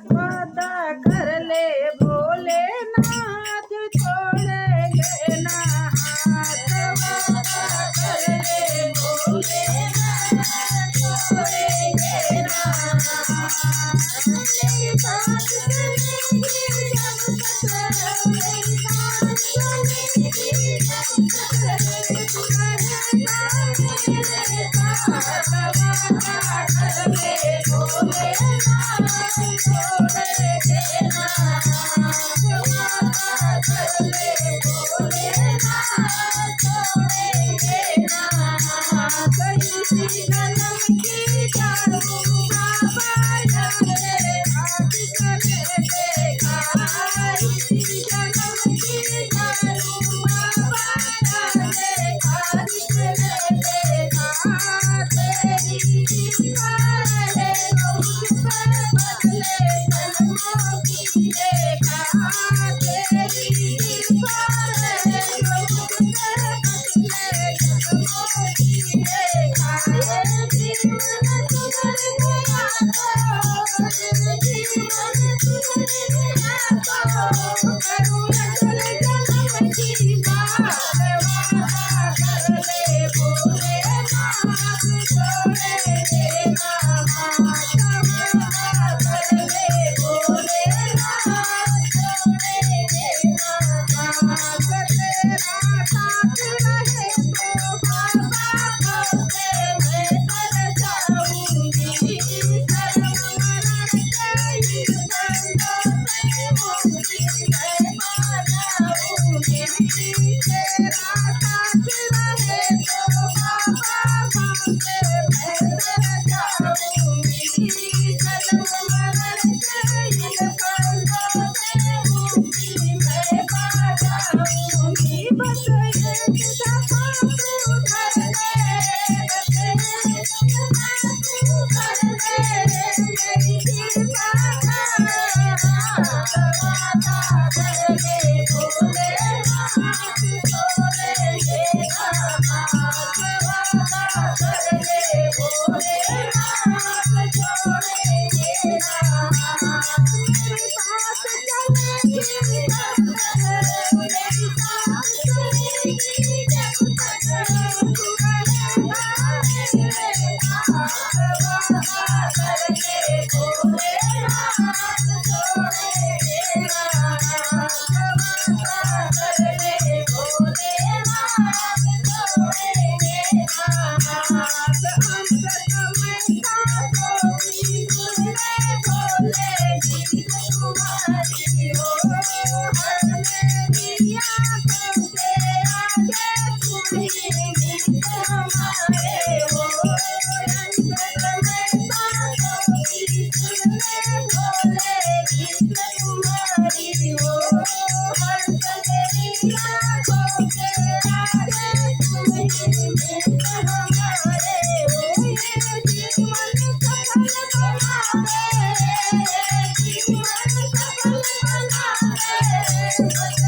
वादा कर ले भोलेनाथ छोड़ेंगे ना हाथ। वादा कर ले भोलेनाथ छोड़ेंगे ना हाथ। मेरे साथ चलेंगे जब तक मेरे साथ चलेंगे जब तक रहेगा मेरे साथ। वादा कर ले भोलेनाथ छोड़ेंगे ना हाथ। वादा कर ले भोलेनाथ छोड़ेंगे ना हाथ। इसी जन्म की जाऊँ बाबा जाने हाथ चले देखा। इसी जन्म की जाऊँ बाबा जाने हाथ चले देखा। तेरी कृपा है मुझ पर बदले जन्मों की रेखा। तेरी कृपा है मुझ पर बदले जन्मों की रेखा। ये जीवन सुधर गया तो जीवन सुधर गया तो करूँ अगले जन्म की बात। वादा कर ले भोलेनाथ छोड़ेंगे ना हाथ। वादा कर ले भोलेनाथ छोड़ेंगे ना हाथ। तेरा साथ रहे तो बाबा भोले मैं तर जाऊंगी। जन्म मरण के इन बंधनों से मुक्ति मैं पा जाऊंगी। तेरा साथ रहे तो बाबा भोले मैं तर जाऊंगी। जन्म मरण के इन बंधनों से मुक्ति मैं पा जाऊंगी। बस एक दफा तू धर ले, बस एक दफा तू धर ले मेरी कृपा का हाथ। वादा कर ले भोलेनाथ छोड़ेंगे ना हाथ। वादा कर ले भोलेनाथ छोड़ेंगे ना हाथ। मेरे साथ चलेंगे जब तक मेरे साथ चलेंगे जब तक तू रहेगा मेरे साथ। वादा कर ले भोलेनाथ छोड़ेंगे ना हाथ। वादा कर ले भोलेनाथ छोड़ेंगे ना हाथ। अमृत में साधो की सुन ले भोले गीत तुम्हारी हो। हर मेरी आँखों के आगे तुम ही गीत हमारे हो। अमृत में साधो की सुन ले भोले गीत तुम्हारी हो। हर मेरी आँखों के आगे तुम ही गीत हमारे हो। ये जीवन सफल बना दे, जीवन सफल बना दे, बस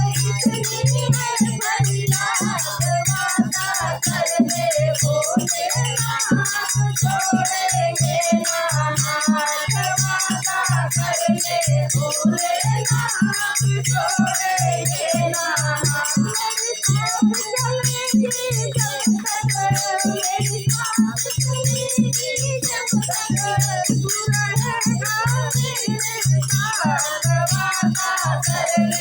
इतनी है फरियाद। वादा कर ले भोलेनाथ छोड़ेंगे ना हाथ। वादा कर ले भोलेनाथ छोड़ेंगे ना हाथ। मेरे साथ चलेंगे जब तक मेरे साथ चलेंगे जब तक तू रहेगा मेरे साथ। वादा कर